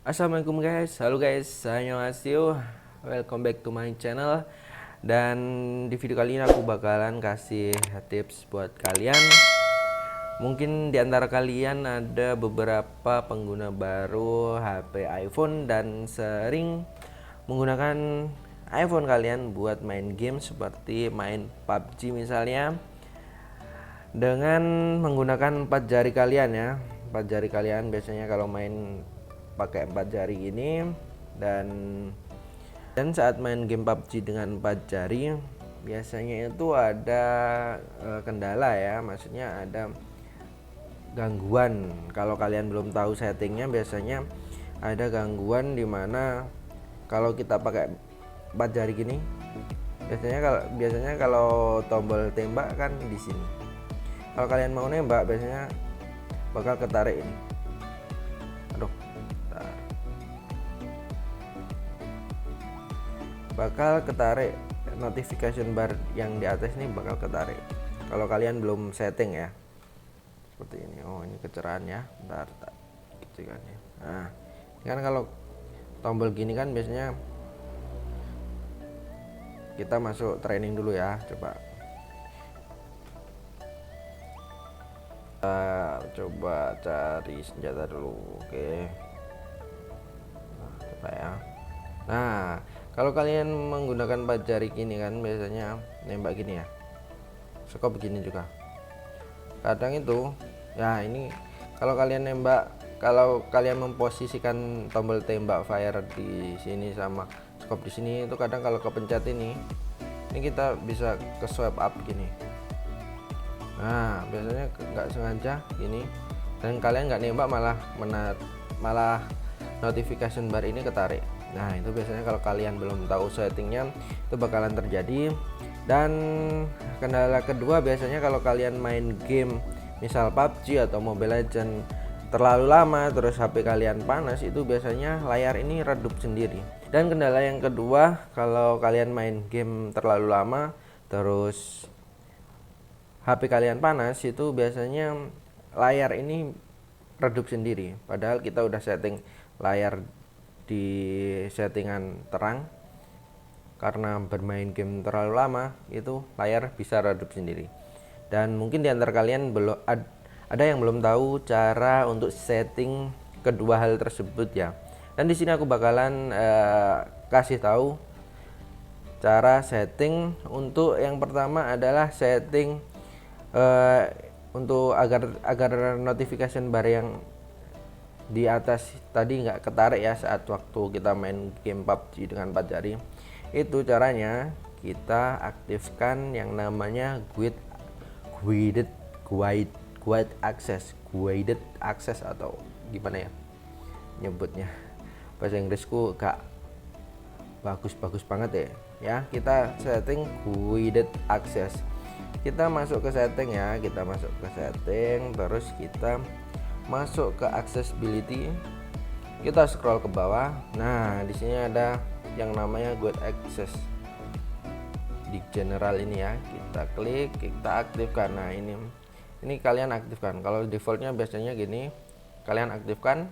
Assalamualaikum guys, halo guys, annyeonghaseyo, welcome back to my channel. Dan di video kali ini aku bakalan kasih tips buat kalian. Mungkin di antara kalian ada beberapa pengguna baru HP iPhone dan sering menggunakan iPhone kalian buat main game seperti main PUBG misalnya, dengan menggunakan 4 jari kalian ya. 4 jari kalian biasanya kalau main pakai 4 jari ini, dan saat main game PUBG dengan 4 jari biasanya itu ada kendala ya, maksudnya ada gangguan. Kalau kalian belum tahu settingnya, biasanya ada gangguan dimana kalau kita pakai 4 jari gini, biasanya kalau tombol tembak kan di sini. Kalau kalian mau nembak biasanya bakal ketarik ini. Aduh, bakal ketarik notification bar yang di atas ini, bakal ketarik kalau kalian belum setting ya, seperti ini. Oh, ini kecerahan ya, bentar kecilkan ya. Nah, ini kan kalau tombol gini kan biasanya kita masuk training dulu ya. Coba cari senjata dulu. Oke, nah, coba ya. Nah, kalau kalian menggunakan 4 jari gini kan biasanya nembak gini ya, skop begini juga. Kadang itu ya, ini kalau kalian nembak, kalau kalian memposisikan tombol tembak fire di sini sama skop di sini, itu kadang kalau kepencet ini kita bisa ke swipe up gini. Nah, biasanya nggak sengaja gini, dan kalian nggak nembak, malah notification bar ini ketarik. Nah, itu biasanya kalau kalian belum tahu settingnya itu bakalan terjadi. Dan kendala kedua biasanya kalau kalian main game misal PUBG atau Mobile Legends terlalu lama terus HP kalian panas, itu biasanya layar ini redup sendiri. Dan kendala yang kedua, kalau kalian main game terlalu lama terus HP kalian panas, itu biasanya layar ini redup sendiri, padahal kita udah setting layar di settingan terang. Karena bermain game terlalu lama, itu layar bisa redup sendiri. Dan mungkin di antara kalian belum ada yang belum tahu cara untuk setting kedua hal tersebut ya. Dan di sini aku bakalan kasih tahu cara setting. Untuk yang pertama adalah setting untuk agar notification bar yang di atas tadi nggak ketarik ya saat waktu kita main game PUBG dengan 4 jari. Itu caranya kita aktifkan yang namanya guided access atau gimana ya nyebutnya, bahasa Inggrisku gak bagus banget ya. Kita setting guided access. Kita masuk ke setting ya, terus kita masuk ke accessibility, kita scroll ke bawah. Nah, di sini ada yang namanya guide access di general ini ya, kita klik, kita aktifkan. Nah, ini kalian aktifkan. Kalau defaultnya biasanya gini, kalian aktifkan.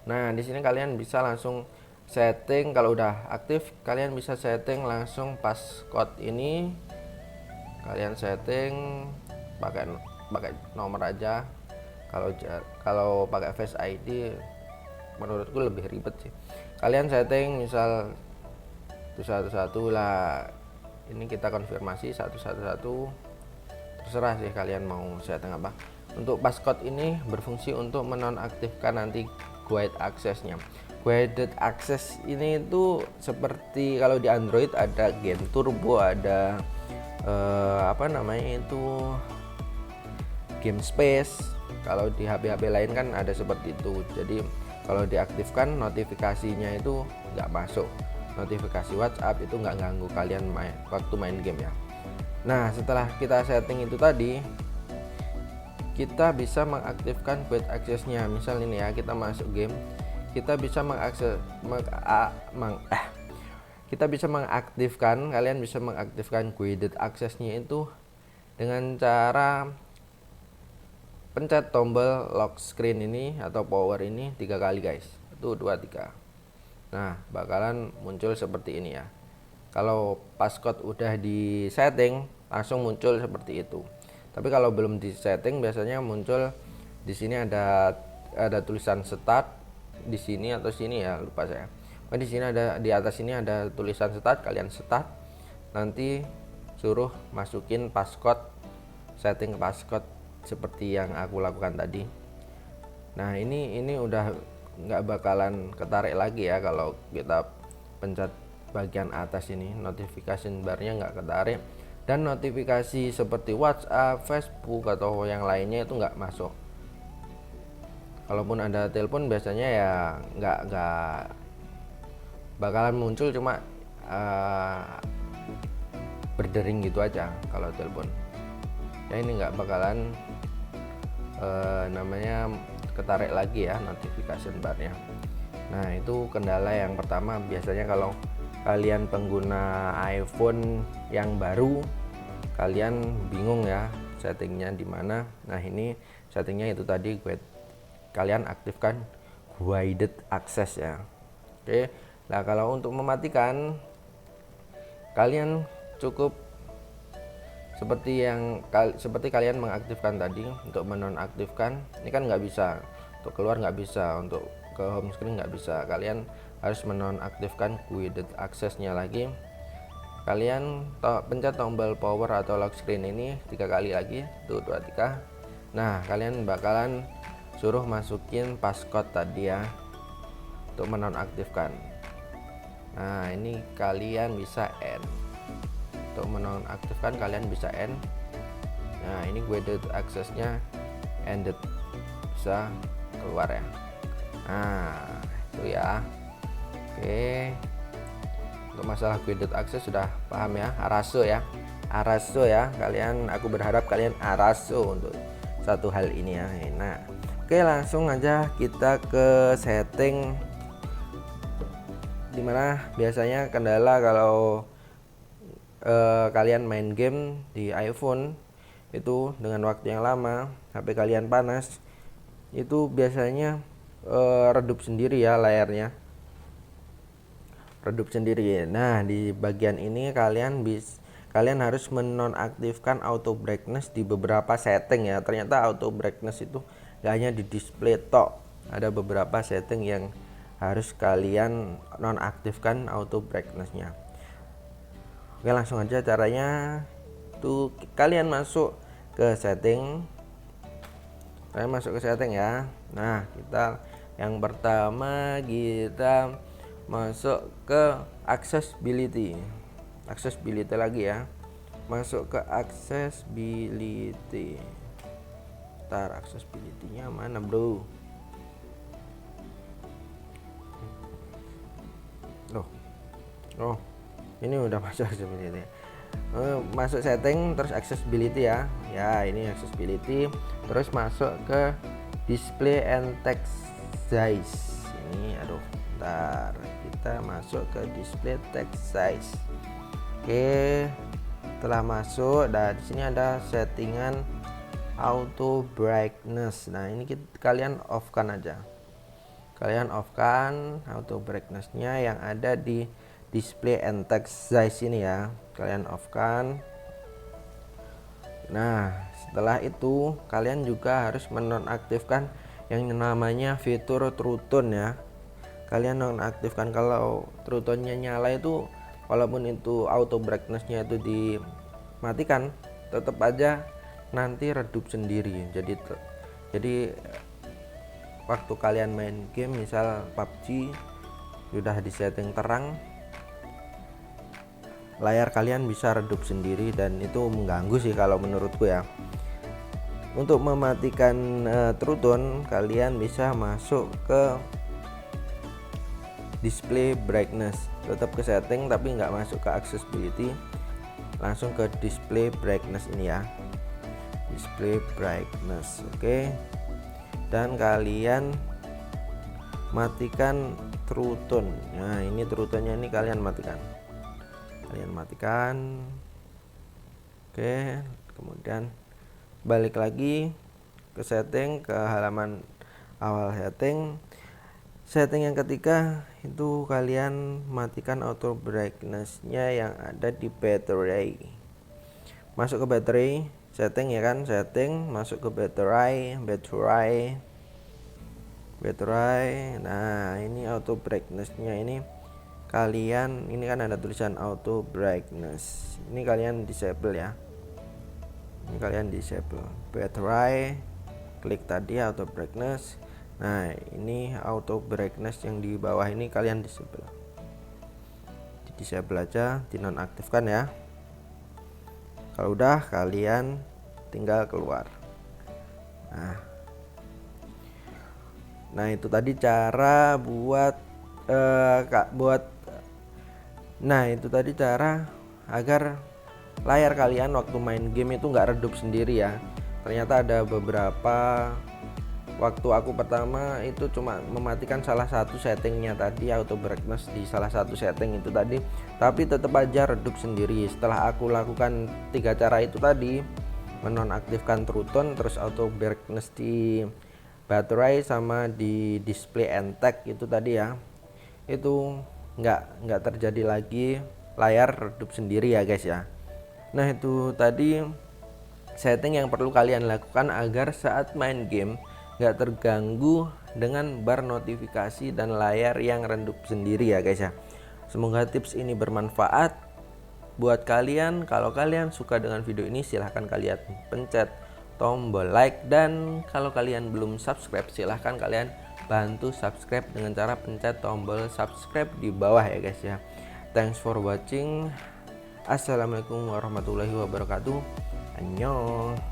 Nah, di sini kalian bisa langsung setting. Kalau udah aktif, kalian bisa setting langsung passcode ini. Kalian setting pakai nomor aja. Kalau pakai Face ID menurutku lebih ribet sih. Kalian setting misal 111 lah. Ini kita konfirmasi 111. Terserah sih kalian mau setting apa. Untuk passcode ini berfungsi untuk menonaktifkan nanti guide access-nya. Guided access ini itu seperti kalau di Android ada Gen Turbo, ada Game Space. Kalau di HP-HP lain kan ada seperti itu. Jadi kalau diaktifkan notifikasinya itu nggak masuk. Notifikasi WhatsApp itu nggak ganggu kalian waktu main game ya. Nah, setelah kita setting itu tadi, kita bisa mengaktifkan guide access-nya. Misal ini ya, kita masuk game, kita bisa mengaktifkan, kalian bisa mengaktifkan guided access-nya itu dengan cara pencet tombol lock screen ini atau power ini 3 kali guys. 1 2 3. Nah, bakalan muncul seperti ini ya. Kalau passcode udah di setting langsung muncul seperti itu. Tapi kalau belum di setting biasanya muncul di sini ada tulisan start di sini atau sini ya, lupa saya. Nah, di sini ada, di atas ini ada tulisan start, kalian start. Nanti suruh masukin passcode, setting passcode seperti yang aku lakukan tadi. Nah, ini udah nggak bakalan ketarik lagi ya kalau kita pencet bagian atas ini, notification barnya nggak ketarik, dan notifikasi seperti WhatsApp, Facebook atau yang lainnya itu nggak masuk. Kalaupun ada telepon biasanya ya nggak bakalan muncul, cuma berdering gitu aja kalau telepon ya. Ini nggak bakalan namanya ketarik lagi ya notification barnya. Nah, itu kendala yang pertama. Biasanya kalau kalian pengguna iPhone yang baru, kalian bingung ya settingnya di mana. Nah, ini settingnya itu tadi, kalian aktifkan guided access ya. Oke. Nah, kalau untuk mematikan, kalian cukup seperti kalian mengaktifkan tadi. Untuk menonaktifkan ini kan nggak bisa, untuk keluar nggak bisa, untuk ke home screen nggak bisa. Kalian harus menonaktifkan guided access-nya lagi. Kalian pencet tombol power atau lock screen ini 3 kali lagi, 1 2 3. Nah, kalian bakalan suruh masukin passcode tadi ya untuk menonaktifkan. Nah, ini kalian bisa end. Untuk menonaktifkan kalian bisa end. Nah, ini guided access-nya ended, bisa keluar ya. Nah, itu ya. Oke, untuk masalah guided access sudah paham ya, araso ya, araso ya kalian. Aku berharap kalian araso untuk satu hal ini ya. Nah, oke, langsung aja kita ke setting. Dimana biasanya kendala kalau kalian main game di iPhone itu dengan waktu yang lama, HP kalian panas, itu biasanya redup sendiri ya layarnya, redup sendiri. Nah, di bagian ini kalian harus menonaktifkan auto brightness di beberapa setting ya. Ternyata auto brightness itu gak hanya di display tok, ada beberapa setting yang harus kalian nonaktifkan auto brightness-nya. Oke, langsung aja caranya. Tuh, kalian masuk ke setting. Kalian masuk ke setting ya. Nah, kita yang pertama kita masuk ke accessibility. Accessibility lagi ya. Masuk ke accessibility. Ntar accessibility-nya mana, bro? Oh, ini udah masuk accessibility. Masuk setting terus accessibility ya. Ya, ini accessibility. Terus masuk ke display and text size. Ini ntar kita masuk ke display text size. Oke, setelah masuk, dan di sini ada settingan auto brightness. Nah, ini kalian off kan aja. Kalian off kan auto brightness-nya yang ada di display and text size ini ya. Kalian off kan. Nah, setelah itu kalian juga harus menonaktifkan yang namanya fitur True Tone ya. Kalian nonaktifkan. Kalau True Tone-nya nyala itu, walaupun itu auto brightness-nya itu dimatikan, tetap aja nanti redup sendiri. Jadi waktu kalian main game, misal PUBG, sudah disetting terang, layar kalian bisa redup sendiri, dan itu mengganggu sih kalau menurutku ya. Untuk mematikan True Tone, kalian bisa masuk ke display brightness, tetap ke setting tapi nggak masuk ke accessibility, langsung ke display brightness ini ya, display brightness. Oke, dan kalian matikan True Tone. Nah, ini True Tone-nya ini kalian matikan. Oke, kemudian balik lagi ke setting, ke halaman awal setting. Setting yang ketiga itu kalian matikan auto brightness-nya yang ada di battery. Masuk ke battery, setting ya kan, setting, masuk ke battery. Nah, ini auto brightness-nya ini kalian, ini kan ada tulisan auto brightness. Ini kalian disable ya. Ini kalian disable. Battery, klik tadi auto brightness. Nah, ini auto brightness yang di bawah ini kalian disable. Di disable aja, dinonaktifkan ya. Kalau udah, kalian tinggal keluar. Nah, itu tadi cara itu tadi cara agar layar kalian waktu main game itu nggak redup sendiri ya. Ternyata ada beberapa, waktu aku pertama itu cuma mematikan salah satu settingnya tadi, auto brightness di salah satu setting itu tadi, tapi tetap aja redup sendiri. Setelah aku lakukan 3 cara itu tadi, menonaktifkan True Tone, terus auto brightness di baterai sama di display and tag itu tadi ya, itu nggak terjadi lagi layar redup sendiri ya guys ya. Nah, itu tadi setting yang perlu kalian lakukan agar saat main game nggak terganggu dengan bar notifikasi dan layar yang redup sendiri ya guys ya. Semoga tips ini bermanfaat buat kalian. Kalau kalian suka dengan video ini, silahkan kalian pencet tombol like, dan kalau kalian belum subscribe, silahkan kalian bantu subscribe dengan cara pencet tombol subscribe di bawah ya guys ya. Thanks for watching. Assalamualaikum warahmatullahi wabarakatuh. Annyeong.